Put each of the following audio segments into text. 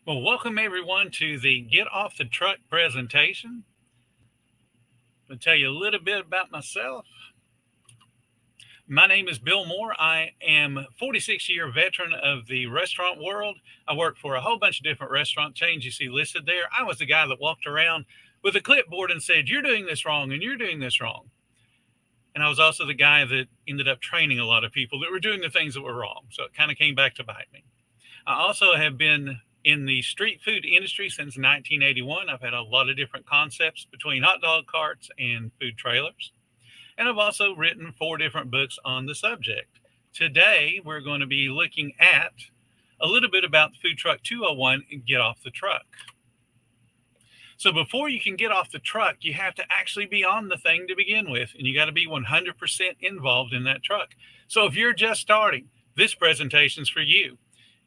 Well, welcome everyone to the Get Off the Truck presentation. I'm going to tell you a little bit about myself. My name is Bill Moore. I am a 46-year veteran of the restaurant world. I worked for a whole bunch of different restaurant chains you see listed there. I was the guy that walked around with a clipboard and said, "You're doing this wrong and you're doing this wrong." And I was also the guy that ended up training a lot of people that were doing the things that were wrong. So it kind of came back to bite me. I also have been in the street food industry since 1981. I've had a lot of different concepts between hot dog carts and food trailers. And I've also written 4 different books on the subject. Today, we're going to be looking at a little bit about the Food Truck 201 and Get Off the Truck. So before you can get off the truck, you have to actually be on the thing to begin with, and you got to be 100% involved in that truck. So if you're just starting, this presentation is for you.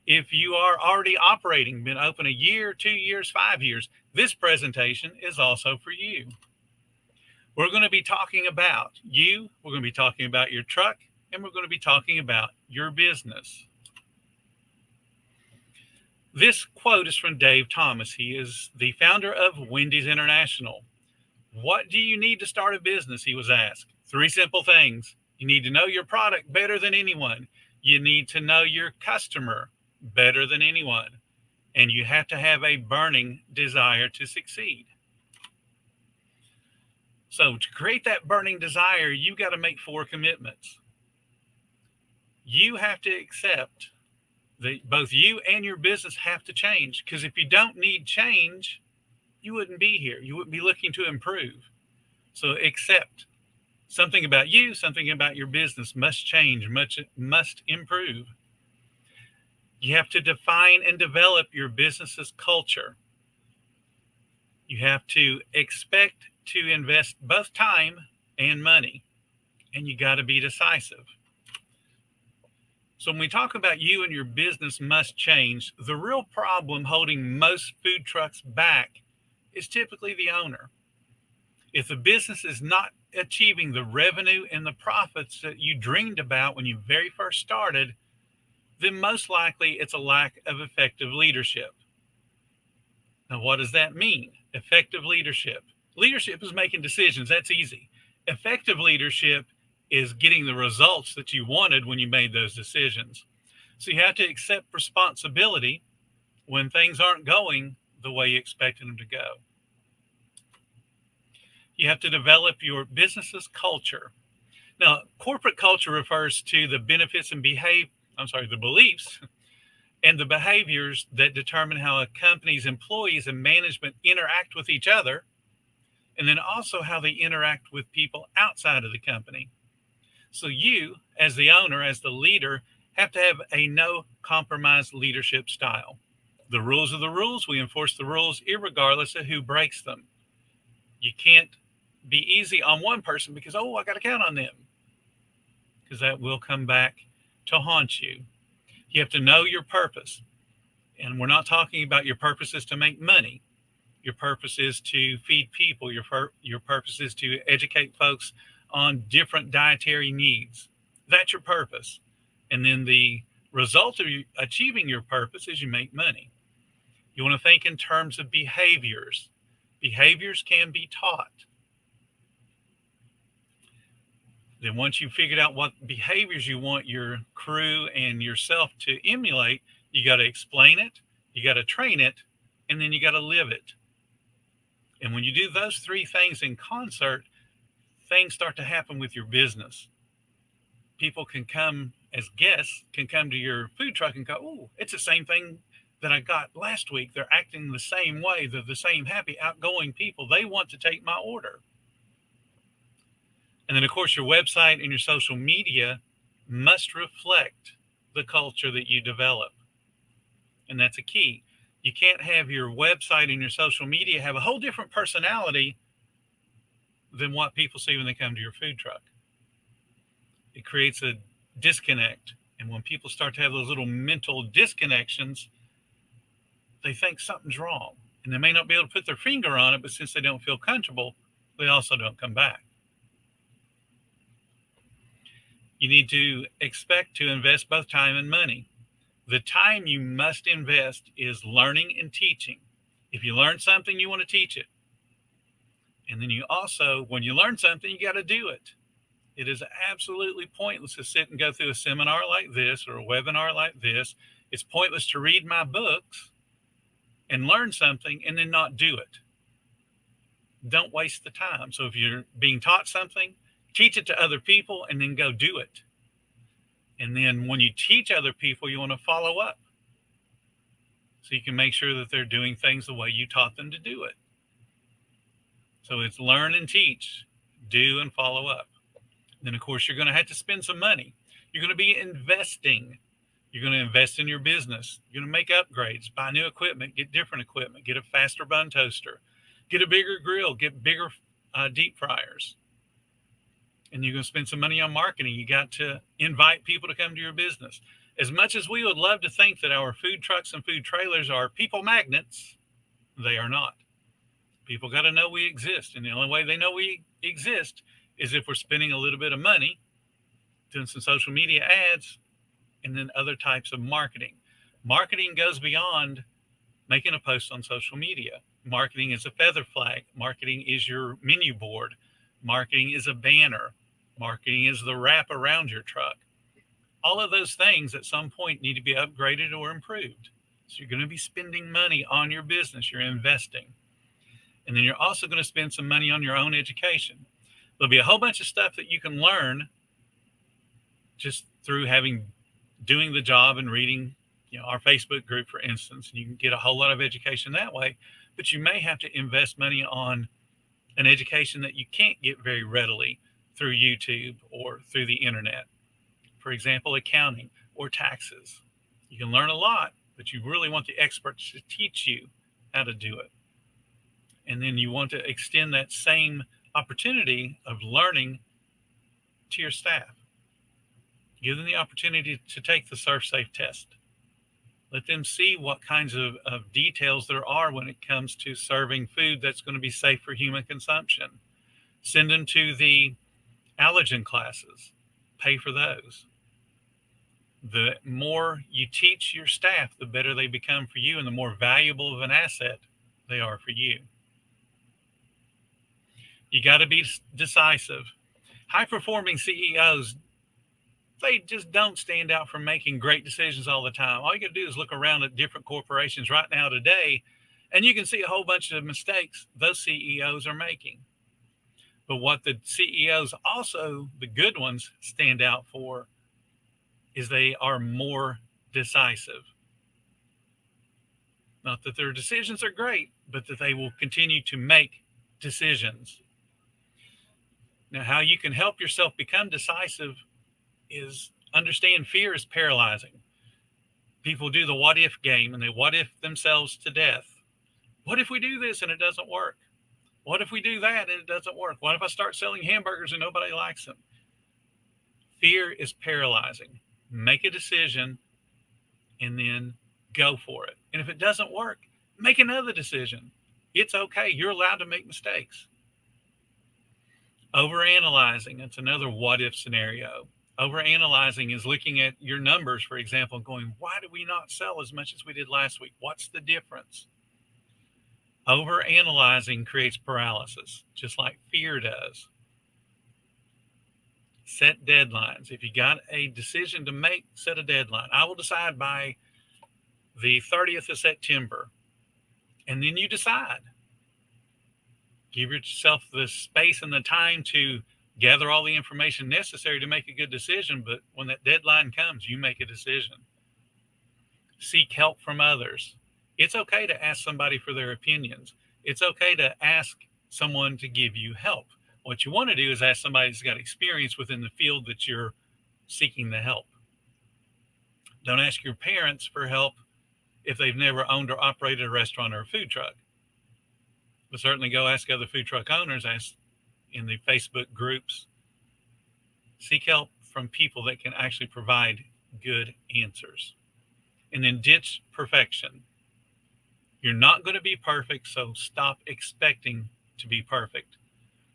If you are already operating, been open a year, 2 years, 5 years, this presentation is also for you. We're going to be talking about you, we're going to be talking about your truck, and we're going to be talking about your business. This quote is from Dave Thomas. He is the founder of Wendy's International. What do you need to start a business? He was asked. 3 simple things. You need to know your product better than anyone. You need to know your customer better than anyone. And you have to have a burning desire to succeed. So to create that burning desire, you've got to make 4 commitments. You have to accept that both you and your business have to change, because if you don't need change, you wouldn't be here. You wouldn't be looking to improve. So accept something about you, something about your business must change, must improve. You have to define and develop your business's culture. You have to expect to invest both time and money, and you got to be decisive. So when we talk about you and your business must change, the real problem holding most food trucks back is typically the owner. If the business is not achieving the revenue and the profits that you dreamed about when you very first started, then most likely it's a lack of effective leadership. Now, what does that mean? Effective leadership. Leadership is making decisions. That's easy. Effective leadership is getting the results that you wanted when you made those decisions. So you have to accept responsibility when things aren't going the way you expected them to go. You have to develop your business's culture. Now, corporate culture refers to the benefits and the beliefs and the behaviors that determine how a company's employees and management interact with each other, and then also how they interact with people outside of the company. So you, as the owner, as the leader, have to have a no compromise leadership style. The rules are the rules. We enforce the rules irregardless of who breaks them. You can't be easy on one person because, I got to count on them, because that will come back to haunt you. You have to know your purpose. And we're not talking about your purpose is to make money. Your purpose is to feed people. Your purpose is to educate folks on different dietary needs. That's your purpose. And then the result of you achieving your purpose is you make money. You want to think in terms of behaviors. Behaviors can be taught. Then once you've figured out what behaviors you want your crew and yourself to emulate, you got to explain it, you got to train it, and then you got to live it. And when you do those 3 things in concert, things start to happen with your business. People can come as guests, can come to your food truck and go, it's the same thing that I got last week. They're acting the same way. They're the same happy, outgoing people. They want to take my order. And then, of course, your website and your social media must reflect the culture that you develop. And that's a key. You can't have your website and your social media have a whole different personality than what people see when they come to your food truck. It creates a disconnect. And when people start to have those little mental disconnections, they think something's wrong. And they may not be able to put their finger on it, but since they don't feel comfortable, they also don't come back. You need to expect to invest both time and money. The time you must invest is learning and teaching. If you learn something, you want to teach it. And then you also, when you learn something, you got to do it. It is absolutely pointless to sit and go through a seminar like this or a webinar like this. It's pointless to read my books and learn something and then not do it. Don't waste the time. So if you're being taught something, teach it to other people and then go do it. And then when you teach other people, you want to follow up. So you can make sure that they're doing things the way you taught them to do it. So it's learn and teach, do and follow up. Then, of course, you're going to have to spend some money. You're going to be investing. You're going to invest in your business. You're going to make upgrades, buy new equipment, get different equipment, get a faster bun toaster, get a bigger grill, get bigger deep fryers. And you're going to spend some money on marketing. You got to invite people to come to your business. As much as we would love to think that our food trucks and food trailers are people magnets, they are not. People got to know we exist. And the only way they know we exist is if we're spending a little bit of money doing some social media ads and then other types of marketing. Marketing goes beyond making a post on social media. Marketing is a feather flag. Marketing is your menu board. Marketing is a banner. Marketing is the wrap around your truck. All of those things at some point need to be upgraded or improved. So you're going to be spending money on your business. You're investing. And then you're also going to spend some money on your own education. There'll be a whole bunch of stuff that you can learn just through doing the job and reading, our Facebook group, for instance, and you can get a whole lot of education that way. But you may have to invest money on an education that you can't get very readily through YouTube or through the internet. For example, accounting or taxes. You can learn a lot, but you really want the experts to teach you how to do it. And then you want to extend that same opportunity of learning to your staff. Give them the opportunity to take the ServSafe test. Let them see what kinds of details there are when it comes to serving food that's going to be safe for human consumption. Send them to the allergen classes. Pay for those. The more you teach your staff, the better they become for you and the more valuable of an asset they are for you. You got to be decisive. High-performing CEOs, they just don't stand out for making great decisions all the time. All you got to do is look around at different corporations right now today, and you can see a whole bunch of mistakes those CEOs are making. But what the CEOs also, the good ones, stand out for is they are more decisive. Not that their decisions are great, but that they will continue to make decisions. Now, how you can help yourself become decisive is understand fear is paralyzing. People do the what if game and they what if themselves to death. What if we do this and it doesn't work? What if we do that and it doesn't work? What if I start selling hamburgers and nobody likes them? Fear is paralyzing. Make a decision and then go for it. And if it doesn't work, make another decision. It's okay. You're allowed to make mistakes. Overanalyzing, it's another what if scenario. Overanalyzing is looking at your numbers, for example, going, why did we not sell as much as we did last week? What's the difference? Overanalyzing creates paralysis, just like fear does. Set deadlines. If you got a decision to make, set a deadline. I will decide by the 30th of September. And then you decide. Give yourself the space and the time to gather all the information necessary to make a good decision. But when that deadline comes, you make a decision. Seek help from others. It's okay to ask somebody for their opinions. It's okay to ask someone to give you help. What you want to do is ask somebody who's got experience within the field that you're seeking the help. Don't ask your parents for help if they've never owned or operated a restaurant or a food truck. But certainly go ask other food truck owners, ask in the Facebook groups. Seek help from people that can actually provide good answers. And then ditch perfection. You're not going to be perfect, so stop expecting to be perfect.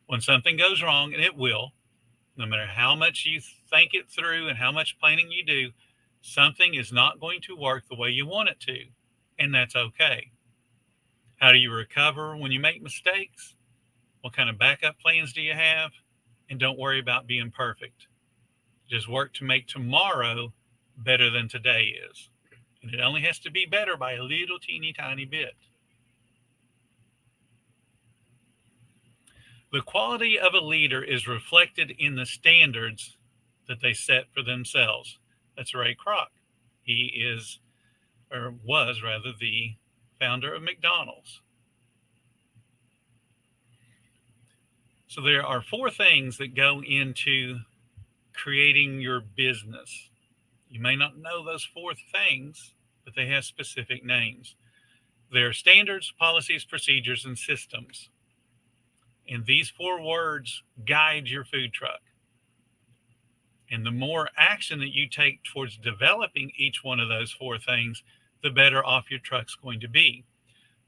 When something goes wrong, and it will, no matter how much you think it through and how much planning you do, Something is not going to work the way you want it to, and that's okay. How do you recover when you make mistakes? What kind of backup plans do you have? And don't worry about being perfect. Just work to make tomorrow better than today is. And it only has to be better by a little teeny tiny bit. The quality of a leader is reflected in the standards that they set for themselves. That's Ray Kroc. He is, or was rather, the founder of McDonald's. So there are 4 things that go into creating your business. You may not know those 4 things, but they have specific names. There are standards, policies, procedures, and systems. And these 4 words guide your food truck. And the more action that you take towards developing each one of those 4 things, the better off your truck's going to be.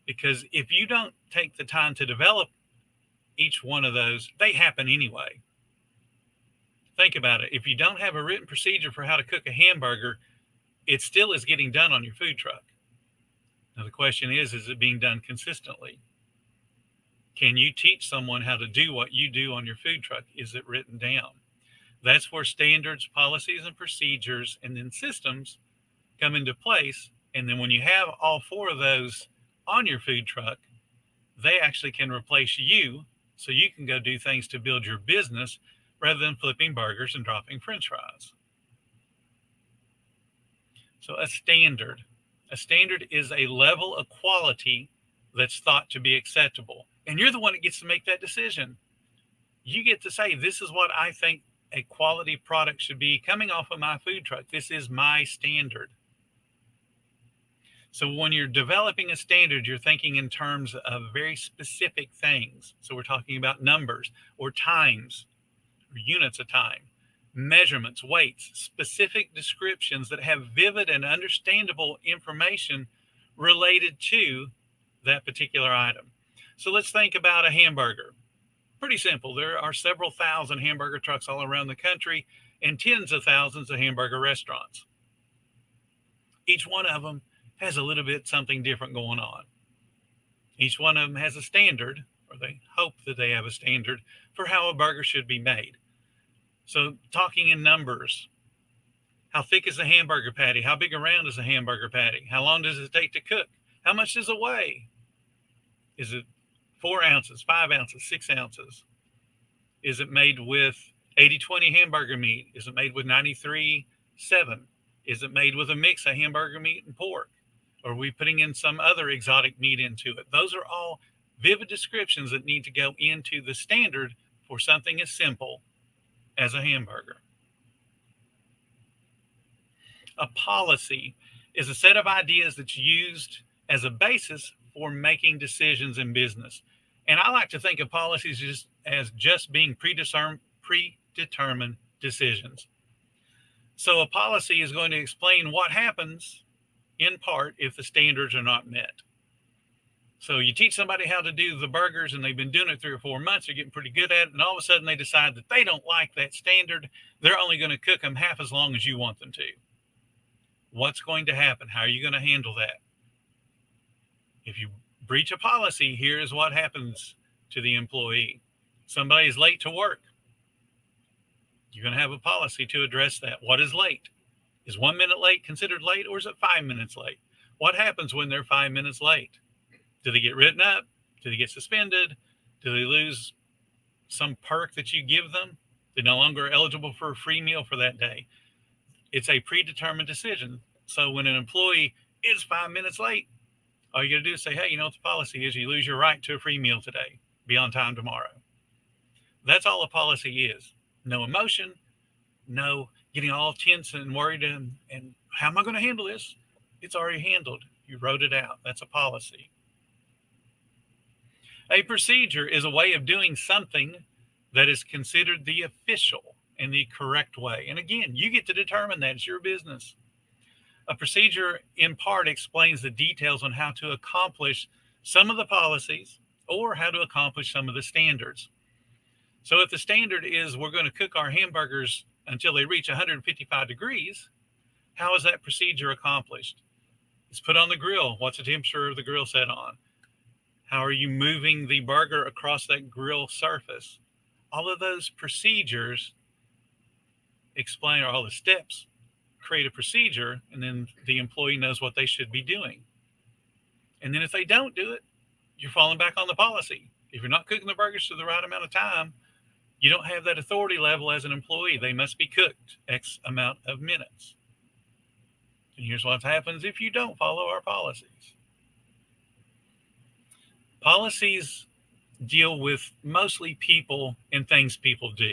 Because if you don't take the time to develop each one of those, they happen anyway. Think about it. If you don't have a written procedure for how to cook a hamburger, it still is getting done on your food truck. Now, the question is it being done consistently? Can you teach someone how to do what you do on your food truck? Is it written down? That's where standards, policies, and procedures, and then systems come into place. And then when you have all 4 of those on your food truck, they actually can replace you, so you can go do things to build your business rather than flipping burgers and dropping French fries. So a standard is a level of quality that's thought to be acceptable. And you're the one that gets to make that decision. You get to say, this is what I think a quality product should be coming off of my food truck. This is my standard. So when you're developing a standard, you're thinking in terms of very specific things. So we're talking about numbers or times or units of time, measurements, weights, specific descriptions that have vivid and understandable information related to that particular item. So let's think about a hamburger. Pretty simple. There are several thousand hamburger trucks all around the country and tens of thousands of hamburger restaurants. Each one of them has a little bit something different going on. Each one of them has a standard, or they hope that they have a standard for how a burger should be made. So talking in numbers, how thick is a hamburger patty? How big around is a hamburger patty? How long does it take to cook? How much does it weigh? Is it 4 ounces, 5 ounces, 6 ounces? Is it made with 80-20 hamburger meat? Is it made with 93-7? Is it made with a mix of hamburger meat and pork? Or are we putting in some other exotic meat into it? Those are all vivid descriptions that need to go into the standard for something as simple as a hamburger. A policy is a set of ideas that's used as a basis for making decisions in business. And I like to think of policies as just being predetermined decisions. So a policy is going to explain what happens in part if the standards are not met. So you teach somebody how to do the burgers and they've been doing it 3 or 4 months, they're getting pretty good at it, and all of a sudden they decide that they don't like that standard. They're only going to cook them half as long as you want them to. What's going to happen? How are you going to handle that? If you breach a policy, here's what happens to the employee. Somebody is late to work. You're going to have a policy to address that. What is late? Is 1 minute late considered late, or is it 5 minutes late? What happens when they're 5 minutes late? Do they get written up? Do they get suspended? Do they lose some perk that you give them? They're no longer eligible for a free meal for that day. It's a predetermined decision. So when an employee is 5 minutes late, all you got to do is say, hey, you know what the policy is? You lose your right to a free meal today. Be on time tomorrow. That's all a policy is. No emotion, no getting all tense and worried and how am I going to handle this? It's already handled. You wrote it out. That's a policy. A procedure is a way of doing something that is considered the official and the correct way. And again, you get to determine that. It's your business. A procedure in part explains the details on how to accomplish some of the policies or how to accomplish some of the standards. So if the standard is we're going to cook our hamburgers until they reach 155 degrees, How is that procedure accomplished? It's put on the grill. What's the temperature of the grill set on? How are you moving the burger across that grill surface? All of those procedures explain, or all the steps create a procedure, and then the employee knows what they should be doing. And then if they don't do it, you're falling back on the policy. If you're not cooking the burgers to the right amount of time, you don't have that authority level as an employee. They must be cooked X amount of minutes. And here's what happens if you don't follow our policies. Policies deal with mostly people and things people do.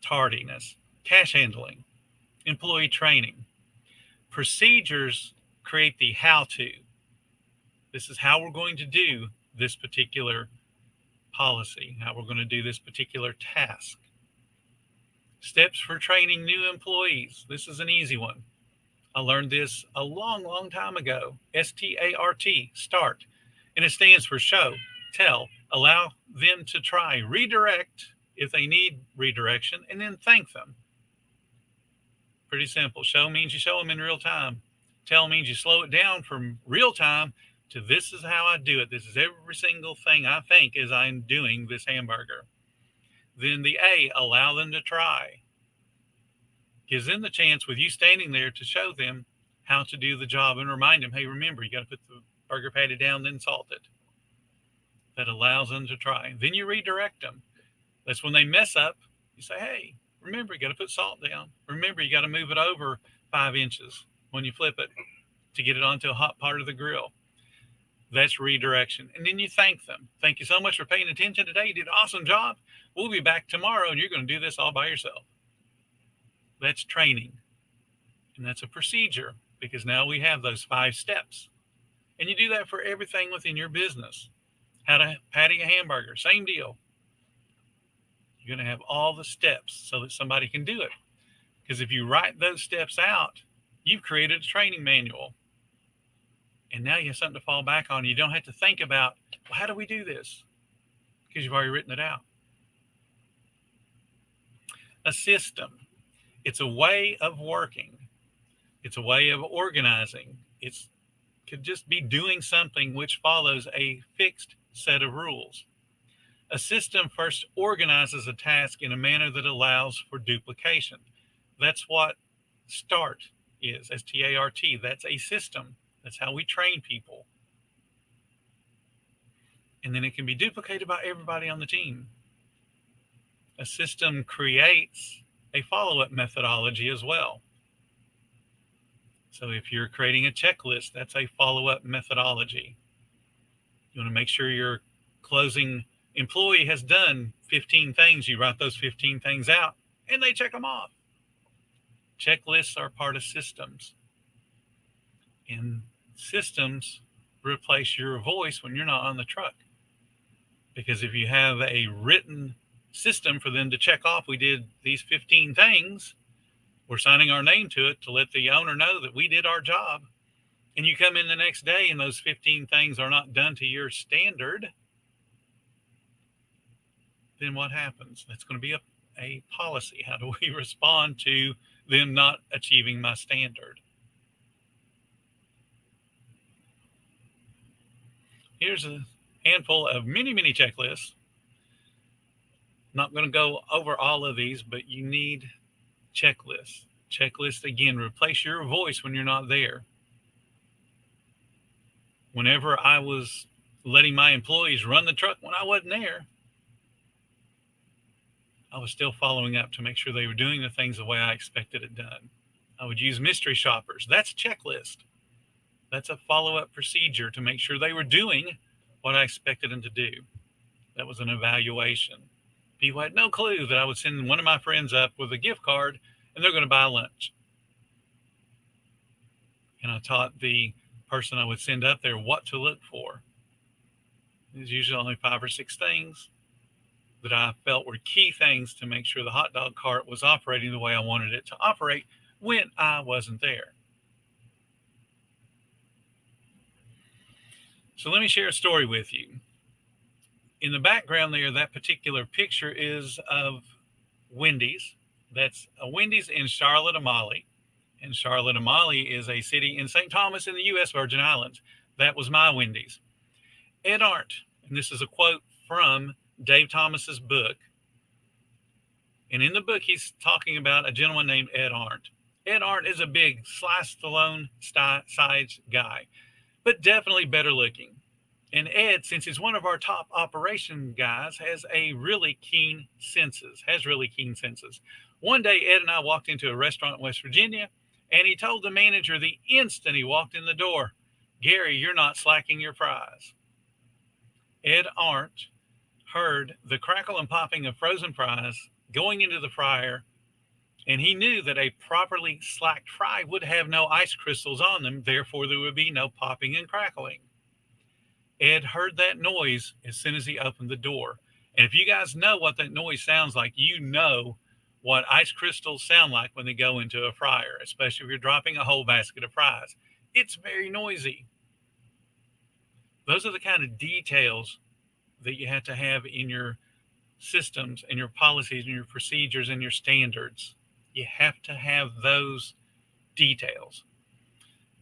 Tardiness, cash handling, employee training. Procedures create the how-to. This is how we're going to do this particular policy, how we're going to do this particular task. Steps for training new employees. This is an easy one. I learned this a long time ago. START, start. And it stands for show, tell, allow them to try, redirect if they need redirection, and then thank them. Pretty simple. Show means you show them in real time. Tell means you slow it down from real time to this is how I do it. This is every single thing I think as I'm doing this hamburger. Then the A, allow them to try. Gives them the chance with you standing there to show them how to do the job and remind them, hey, remember, you got to put the burger patty down, then salt it. That allows them to try. Then you redirect them. That's when they mess up. You say, hey, remember, you got to put salt down. Remember, you got to move it over 5 inches when you flip it to get it onto a hot part of the grill. That's redirection. And then you thank them. Thank you so much for paying attention today. You did an awesome job. We'll be back tomorrow, and you're going to do this all by yourself. That's training. And that's a procedure, because now we have those 5 steps. And you do that for everything within your business. How to patty a hamburger, same deal. You're going to have all the steps so that somebody can do it. Because if you write those steps out, you've created a training manual. And now you have something to fall back on. You don't have to think about, well, how do we do this? Because you've already written it out. A system. It's a way of working. It's a way of organizing. It could just be doing something which follows a fixed set of rules. A system first organizes a task in a manner that allows for duplication. That's what START is, S-T-A-R-T. That's a system. That's how we train people. And then it can be duplicated by everybody on the team. A system creates a follow-up methodology as well. So if you're creating a checklist, that's a follow-up methodology. You want to make sure your closing employee has done 15 things. You write those 15 things out, and they check them off. Checklists are part of systems. And systems replace your voice when you're not on the truck. Because if you have a written system for them to check off, we did these 15 things, we're signing our name to it to let the owner know that we did our job. And you come in the next day and those 15 things are not done to your standard, then what happens? That's going to be a policy. How do we respond to them not achieving my standard? Here's a handful of many checklists. Not going to go over all of these, but you need checklists. Checklists, again, replace your voice when you're not there. Whenever I was letting my employees run the truck when I wasn't there, I was still following up to make sure they were doing the things the way I expected it done. I would use mystery shoppers. That's a checklist. That's a follow-up procedure to make sure they were doing what I expected them to do. That was an evaluation. People had no clue that I would send one of my friends up with a gift card and they're going to buy lunch. And I taught the person I would send up there what to look for. There's usually only 5 or 6 things that I felt were key things to make sure the hot dog cart was operating the way I wanted it to operate when I wasn't there. So let me share a story with you. In the background there, that particular picture is of Wendy's. That's a Wendy's in Charlotte Amalie. And Charlotte Amalie is a city in St. Thomas in the U.S. Virgin Islands. That was my Wendy's. Ed Arndt, and this is a quote from Dave Thomas's book. And in the book, he's talking about a gentleman named Ed Arndt. Ed Arndt is a big Stallone size guy, but definitely better looking. And Ed, since he's one of our top operation guys, has really keen senses. One day, Ed and I walked into a restaurant in West Virginia, and he told the manager the instant he walked in the door, "Gary, you're not slacking your fries." Ed Arndt heard the crackle and popping of frozen fries going into the fryer, and he knew that a properly slacked fry would have no ice crystals on them, therefore there would be no popping and crackling. Ed heard that noise as soon as he opened the door. And if you guys know what that noise sounds like, you know what ice crystals sound like when they go into a fryer, especially if you're dropping a whole basket of fries. It's very noisy. Those are the kind of details that you have to have in your systems and your policies and your procedures and your standards. You have to have those details.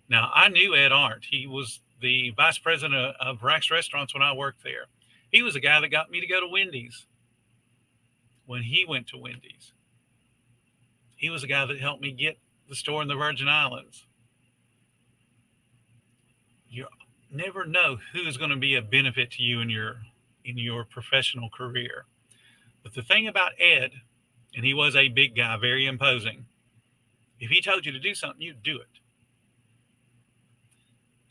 Now, I knew Ed Arndt. He was the vice president of Rack's Restaurants when I worked there. He was the guy that got me to go to Wendy's when he went to Wendy's. He was the guy that helped me get the store in the Virgin Islands. You never know who is going to be a benefit to you in your professional career. But the thing about Ed, and he was a big guy, very imposing, if he told you to do something, you'd do it.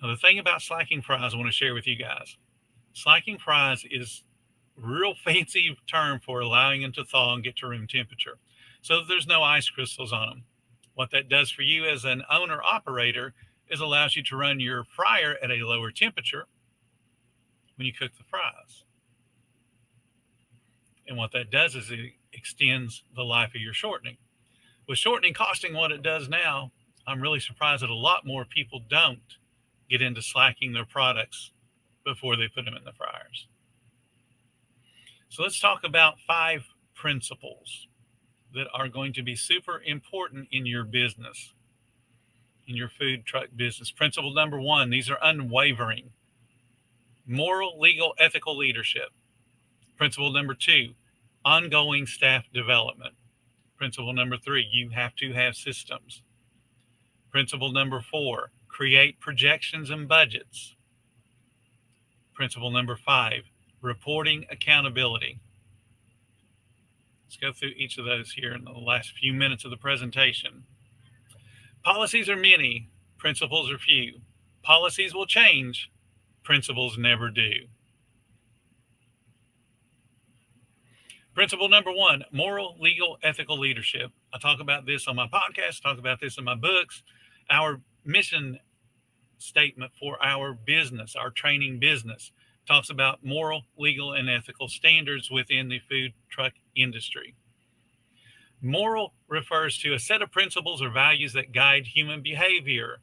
Now, the thing about slacking fries I want to share with you guys. Slacking fries is a real fancy term for allowing them to thaw and get to room temperature, so that there's no ice crystals on them. What that does for you as an owner-operator is allows you to run your fryer at a lower temperature when you cook the fries. And what that does is it extends the life of your shortening. With shortening costing what it does now, I'm really surprised that a lot more people don't get into slacking their products before they put them in the fryers. So let's talk about 5 principles that are going to be super important in your business, in your food truck business. Principle number 1, these are unwavering. Moral, legal, ethical leadership. Principle number 2, ongoing staff development. Principle number 3, you have to have systems. Principle number 4, create projections and budgets. Principle number 5, reporting accountability. Let's go through each of those here in the last few minutes of the presentation. Policies are many, principles are few. Policies will change, principles never do. Principle number 1, moral, legal, ethical leadership. I talk about this on my podcast, talk about this in my books. Our mission statement for our business, our training business, talks about moral, legal, and ethical standards within the food truck industry. Moral refers to a set of principles or values that guide human behavior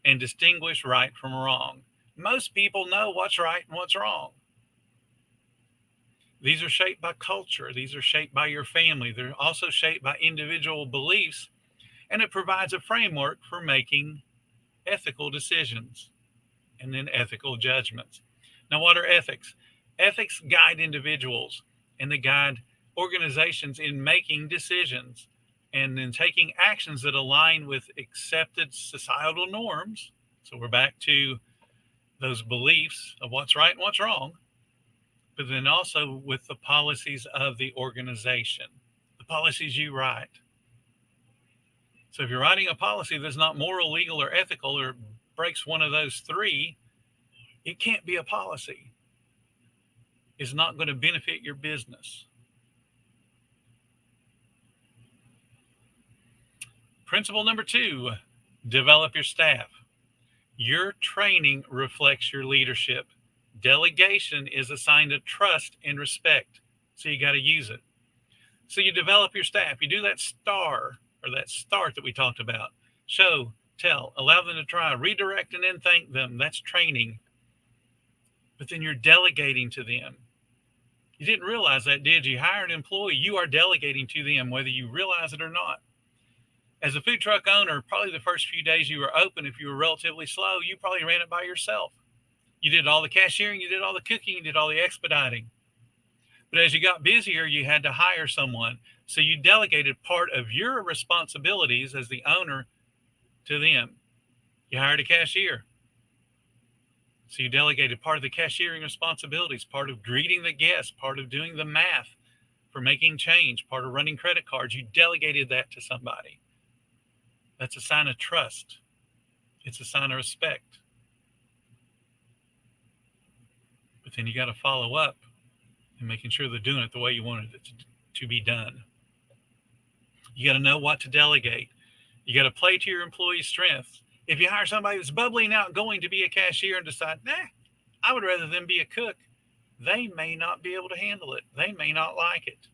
and distinguish right from wrong. Most people know what's right and what's wrong. These are shaped by culture. These are shaped by your family. They're also shaped by individual beliefs, and it provides a framework for making ethical decisions and then ethical judgments. Now, what are ethics? Ethics guide individuals and they guide organizations in making decisions and then taking actions that align with accepted societal norms. So we're back to those beliefs of what's right and what's wrong, but then also with the policies of the organization, the policies you write. So if you're writing a policy that's not moral, legal, or ethical, or breaks one of those 3, it can't be a policy. It's not going to benefit your business. Principle number 2, develop your staff. Your training reflects your leadership. Delegation is a sign of trust and respect. So you got to use it. So you develop your staff. You do that STAR, or that START that we talked about. Show, tell, allow them to try, redirect, and then thank them. That's training. But then you're delegating to them. You didn't realize that, did you? Hire an employee, you are delegating to them, whether you realize it or not. As a food truck owner, probably the first few days you were open, if you were relatively slow, you probably ran it by yourself. You did all the cashiering, you did all the cooking, you did all the expediting. But as you got busier, you had to hire someone. So you delegated part of your responsibilities as the owner to them. You hired a cashier. So you delegated part of the cashiering responsibilities, part of greeting the guests, part of doing the math for making change, part of running credit cards. You delegated that to somebody. That's a sign of trust. It's a sign of respect. But then you got to follow up and making sure they're doing it the way you wanted it to be done. You got to know what to delegate. You got to play to your employees' strengths. If you hire somebody that's bubbly and outgoing to be a cashier and decide, I would rather them be a cook, they may not be able to handle it. They may not like it.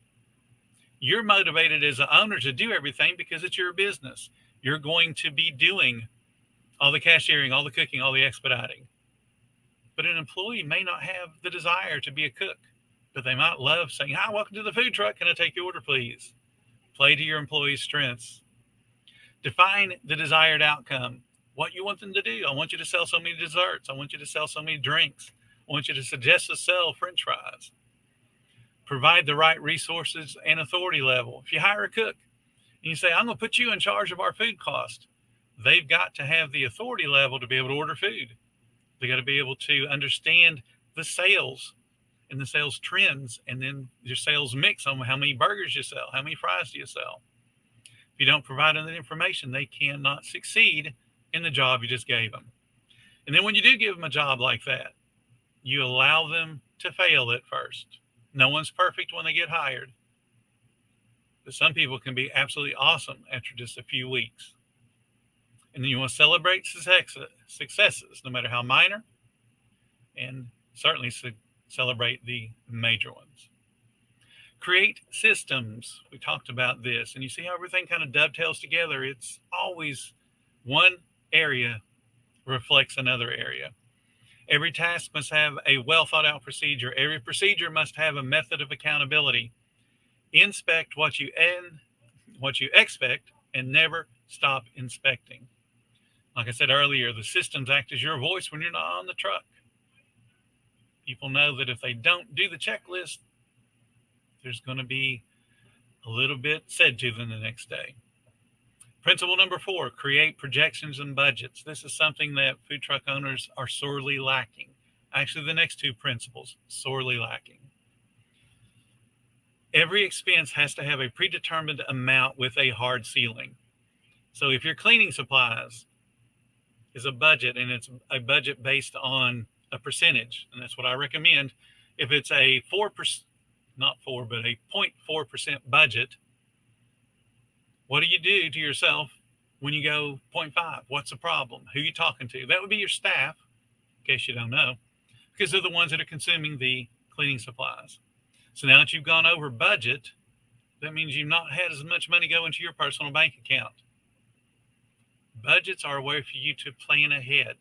You're motivated as an owner to do everything because it's your business. You're going to be doing all the cashiering, all the cooking, all the expediting. But an employee may not have the desire to be a cook, but they might love saying, hi, welcome to the food truck. Can I take your order, please? Play to your employees' strengths. Define the desired outcome. What you want them to do. I want you to sell so many desserts. I want you to sell so many drinks. I want you to suggest to sell French fries. Provide the right resources and authority level. If you hire a cook and you say, I'm going to put you in charge of our food cost, they've got to have the authority level to be able to order food. They got to be able to understand the sales and the sales trends, and then your sales mix on how many burgers you sell, how many fries do you sell. If you don't provide them that information, they cannot succeed in the job you just gave them. And then when you do give them a job like that, you allow them to fail at first. No one's perfect when they get hired, but some people can be absolutely awesome after just a few weeks. And then you want to celebrate successes, no matter how minor, and certainly celebrate the major ones. Create systems. We talked about this, and you see how everything kind of dovetails together. It's always one area reflects another area. Every task must have a well thought out procedure. Every procedure must have a method of accountability. Inspect what you expect, and never stop inspecting. Like I said earlier, the systems act as your voice when you're not on the truck. People know that if they don't do the checklist, there's going to be a little bit said to them the next day. Principle number 4, create projections and budgets. This is something that food truck owners are sorely lacking. Actually, the next 2 principles, sorely lacking. Every expense has to have a predetermined amount with a hard ceiling. So if your cleaning supplies is a budget, and it's a budget based on a percentage, and that's what I recommend. If it's a 4%, not 4, but a 0.4% budget, what do you do to yourself when you go 0.5? What's the problem? Who are you talking to? That would be your staff, in case you don't know, because they're the ones that are consuming the cleaning supplies. So now that you've gone over budget, that means you've not had as much money go into your personal bank account. Budgets are a way for you to plan ahead.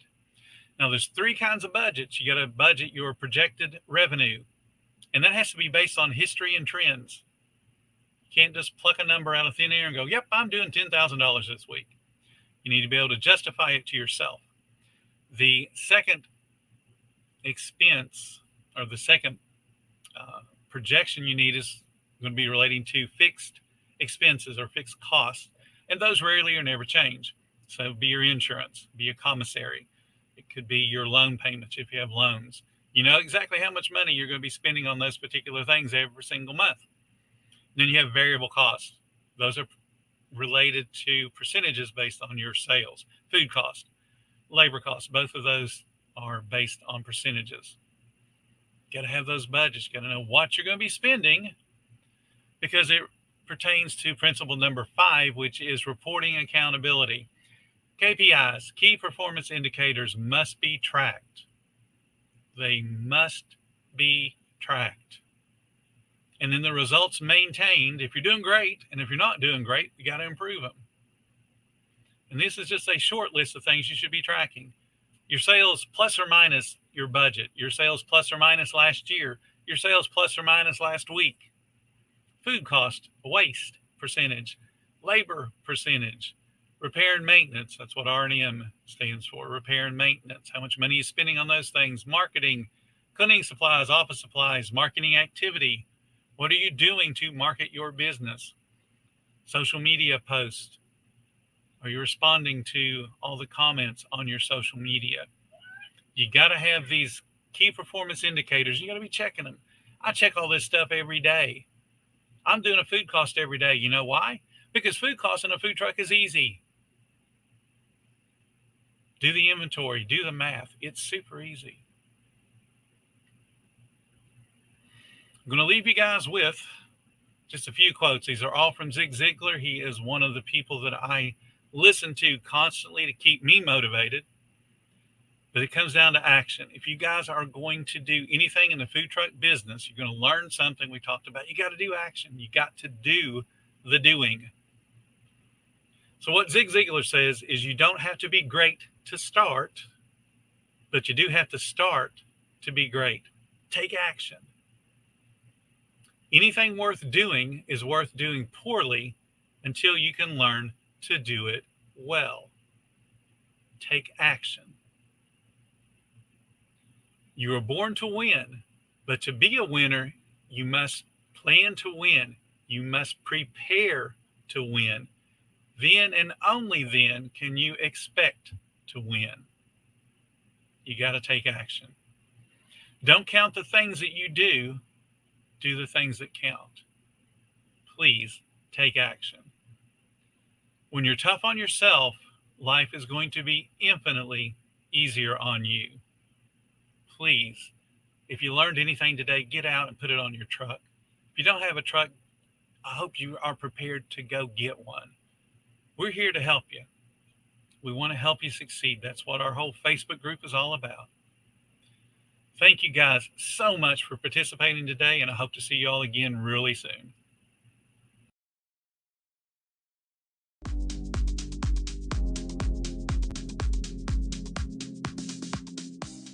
Now, there's 3 kinds of budgets. You got to budget your projected revenue, and that has to be based on history and trends. You can't just pluck a number out of thin air and go, yep, I'm doing $10,000 this week. You need to be able to justify it to yourself. The second expense, or the second projection you need, is going to be relating to fixed expenses or fixed costs, and those rarely or never change. So be your insurance, be your commissary. It could be your loan payments if you have loans. You know exactly how much money you're going to be spending on those particular things every single month. Then you have variable costs. Those are related to percentages based on your sales. Food cost, labor costs, both of those are based on percentages. You got to have those budgets. You got to know what you're going to be spending, because it pertains to principle number 5, which is reporting accountability. KPIs, key performance indicators, must be tracked. They must be tracked. And then the results maintained. If you're doing great, and if you're not doing great, you got to improve them. And this is just a short list of things you should be tracking. Your sales plus or minus your budget. Your sales plus or minus last year. Your sales plus or minus last week. Food cost, waste percentage, labor percentage, Repair and maintenance, that's what R&M stands for, repair and maintenance. How much money you're spending on those things. Marketing, cleaning supplies, office supplies, marketing activity. What are you doing to market your business? Social media posts. Are you responding to all the comments on your social media? You got to have these key performance indicators. You got to be checking them. I check all this stuff every day. I'm doing a food cost every day. You know why? Because food cost in a food truck is easy. Do the inventory, do the math. It's super easy. I'm going to leave you guys with just a few quotes. These are all from Zig Ziglar. He is one of the people that I listen to constantly to keep me motivated. But it comes down to action. If you guys are going to do anything in the food truck business, you're going to learn something we talked about. You got to do action. You got to do the doing. So what Zig Ziglar says is you don't have to be great to start, but you do have to start to be great. Take action. Anything worth doing is worth doing poorly until you can learn to do it well. Take action. You were born to win, but to be a winner, you must plan to win. You must prepare to win. Then and only then can you expect to win. You got to take action. Don't count the things that you do the things that count. Please take action. When you're tough on yourself, life is going to be infinitely easier on you. Please, if you learned anything today, get out and put it on your truck. If you don't have a truck, I hope you are prepared to go get one. We're here to help you. We want to help you succeed. That's what our whole Facebook group is all about. Thank you guys so much for participating today, and I hope to see you all again really soon.